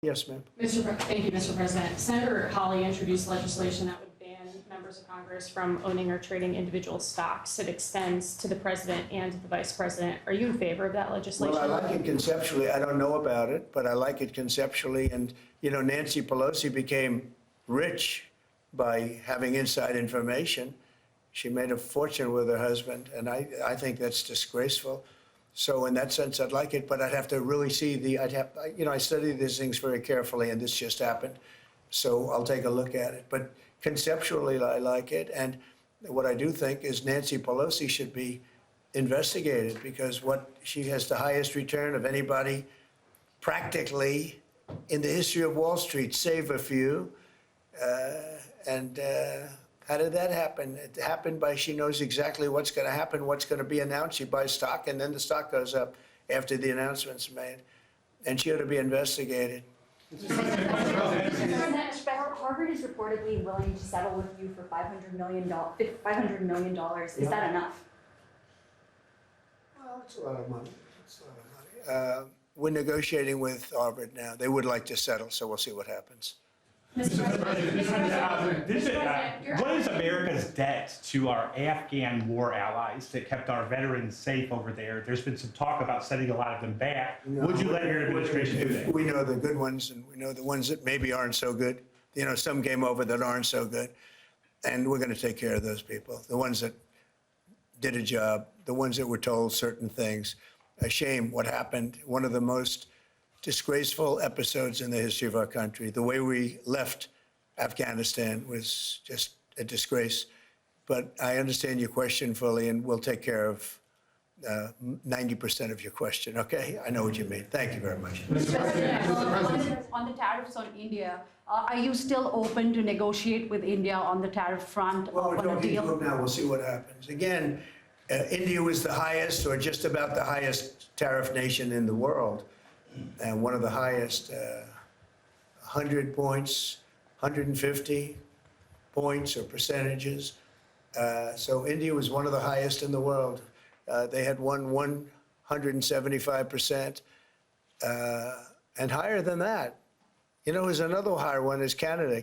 Yes, ma'am. Thank you, Mr. President. Senator Hawley introduced legislation that would ban members of Congress from owning or trading individual stocks. It extends to the president and the vice president. Are you in favor of that legislation? Well, I like it conceptually. I don't know about it, but I like it conceptually. And, you know, Nancy Pelosi became rich by having inside information. She made a fortune with her husband, and I think that's disgraceful. So in that sense, I'd like it, but I'd have to really see I study these things very carefully, and this just happened. So I'll take a look at it. But conceptually, I like it. And what I do think is Nancy Pelosi should be investigated, because she has the highest return of anybody practically in the history of Wall Street, save a few. How did that happen? It happened by she knows exactly what's going to happen, what's going to be announced. She buys stock, and then the stock goes up after the announcement's made. And she ought to be investigated. Harvard is reportedly willing to settle with you for $500 million. Is that enough? Well, it's a lot of money. It's a lot of money. We're negotiating with Harvard now. They would like to settle, so we'll see what happens. What is America's debt to our Afghan war allies that kept our veterans safe over there? There's been some talk about sending a lot of them back. Would you let your administration do that? We know the good ones, and we know the ones that maybe aren't so good. You know, some came over that aren't so good. And we're going to take care of those people, the ones that did a job, the ones that were told certain things. A shame what happened. One of the most disgraceful episodes in the history of our country. The way we left Afghanistan was just a disgrace. But I understand your question fully, and we'll take care of 90% of your question, okay? I know what you mean. Thank you very much. Mr. President, on the tariffs on India, are you still open to negotiate with India on the tariff front Well, we're on a talking deal? to them now. We'll see what happens. Again, India was the highest, or just about the highest tariff nation in the world. And one of the highest, 100 points, 150 points or percentages. So India was one of the highest in the world. They had won 175%, and higher than that. You know, there's another higher one is Canada.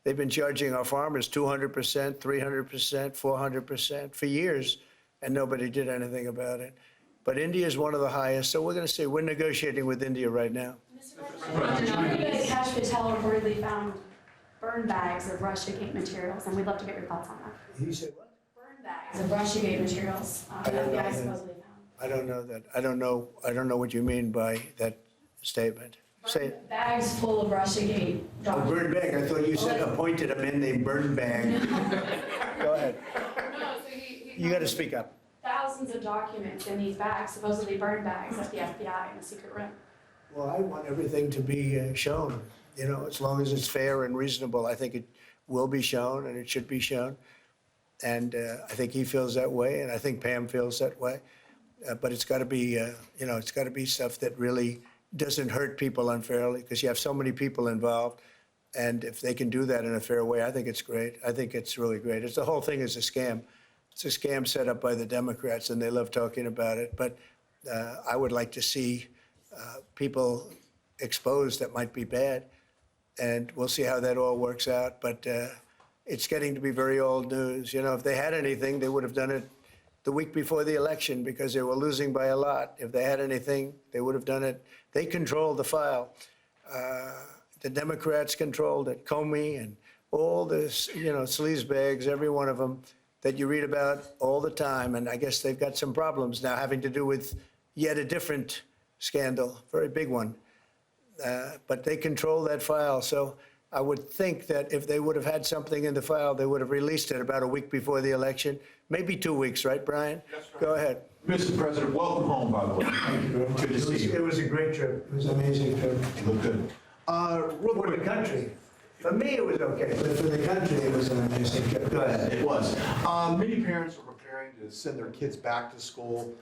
They've been charging our farmers 200%, 300%, 400% for years, and nobody did anything about it. But India is one of the highest, so we're going to see. We're negotiating with India right now. Mr. President, Kash Patel reportedly found burn bags of Russiagate materials, and we'd love to get your thoughts on that. He said what? Burn bags of Russiagate materials that the FBI supposedly found. I don't know that. I don't know what you mean by that statement. Say it. Bags full of Russiagate A documents. burn bag. I thought you said appointed them in a burn bag. Go ahead. No, so he You got to speak up. thousands of documents in these bags, supposedly burned bags at the FBI in a secret room. Well, I want everything to be shown, you know, as long as it's fair and reasonable. I think it will be shown, and it should be shown. And I think he feels that way, and I think Pam feels that way. But it's got to be, it's got to be stuff that really doesn't hurt people unfairly, because you have so many people involved. And if they can do that in a fair way, I think it's great. I think it's really great. The whole thing is a scam. It's a scam set up by the Democrats, and they love talking about it. But I would like to see people exposed that might be bad, and we'll see how that all works out. But it's getting to be very old news. You know, if they had anything, they would have done it the week before the election, because they were losing by a lot. If they had anything, they would have done it. They controlled the file. The Democrats controlled it. Comey and all this, sleazebags, every one of them that you read about all the time. And I guess they've got some problems now having to do with yet a different scandal, very big one. But they control that file. So I would think that if they would have had something in the file, they would have released it about a week before the election, maybe 2 weeks, right, Brian? Yes, sir. Go ahead. Mr. President, welcome home, by the way. Thank you very much. Good to see you. It was a great trip. It was an amazing trip. You look good. Real For the quick, country. For me, it was okay, but for the country, it was an amazing trip. Go ahead. it was. Many parents are preparing to send their kids back to school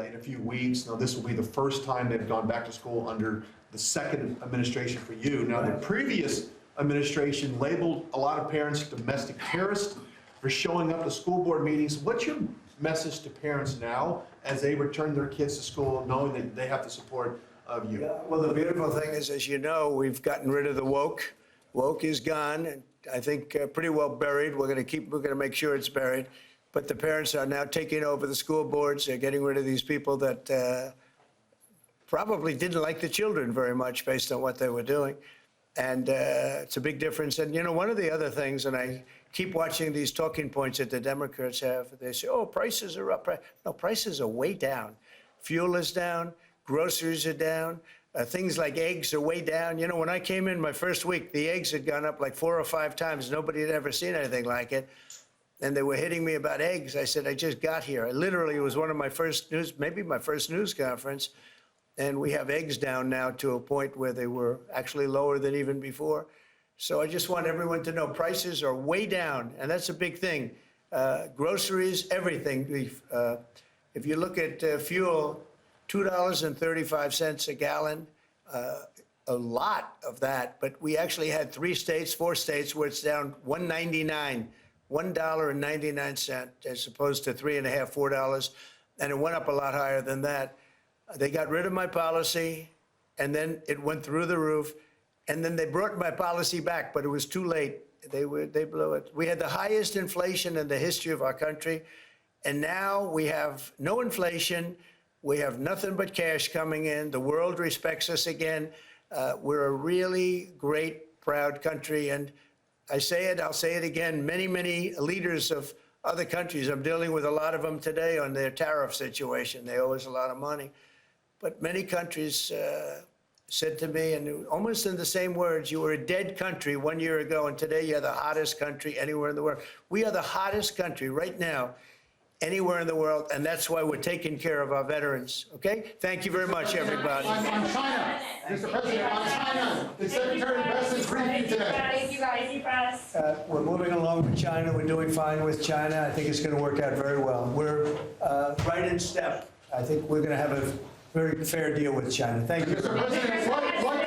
in a few weeks. Now, this will be the first time they've gone back to school under the second administration for you. Now, the previous administration labeled a lot of parents domestic terrorists for showing up to school board meetings. What's your message to parents now as they return their kids to school, knowing that they have to support of you. Well, the beautiful thing is, as you know, we've gotten rid of the woke. Woke is gone, and I think pretty well buried. We're going to make sure it's buried. But the parents are now taking over the school boards. They're getting rid of these people that probably didn't like the children very much based on what they were doing. And it's a big difference. And, you know, one of the other things, and I keep watching these talking points that the Democrats have, they say, oh, prices are up. No, prices are way down. Fuel is down. Groceries are down. Things like eggs are way down. You know, when I came in my first week, the eggs had gone up like 4 or 5 times. Nobody had ever seen anything like it. And they were hitting me about eggs. I said, I just got here. I literally, it was one of my first news, maybe my first news conference. And we have eggs down now to a point where they were actually lower than even before. So I just want everyone to know prices are way down. And that's a big thing. Groceries, everything. If you look at fuel, $2.35 a gallon, a lot of that. But we actually had 4 states where it's down $1.99. $1.99 as opposed to $3.50, $4, and it went up a lot higher than that. They got rid of my policy, and then it went through the roof, and then they brought my policy back, but it was too late. They blew it. We had the highest inflation in the history of our country, and now we have no inflation. We have nothing but cash coming in. The world respects us again. We're a really great, proud country, and I say it, I'll say it again, many, many leaders of other countries, I'm dealing with a lot of them today on their tariff situation. They owe us a lot of money. But many countries said to me, and almost in the same words, you were a dead country 1 year ago, and today you're the hottest country anywhere in the world. We are the hottest country right now anywhere in the world, and that's why we're taking care of our veterans, okay? Thank you very much, everybody. On China, Mr. President, on China, the Secretary of President's briefing today. Thank you guys. Thank you, press. We're moving along with China. We're doing fine with China. I think it's going to work out very well. We're right in step. I think we're going to have a very fair deal with China. Thank you. Mr. President, what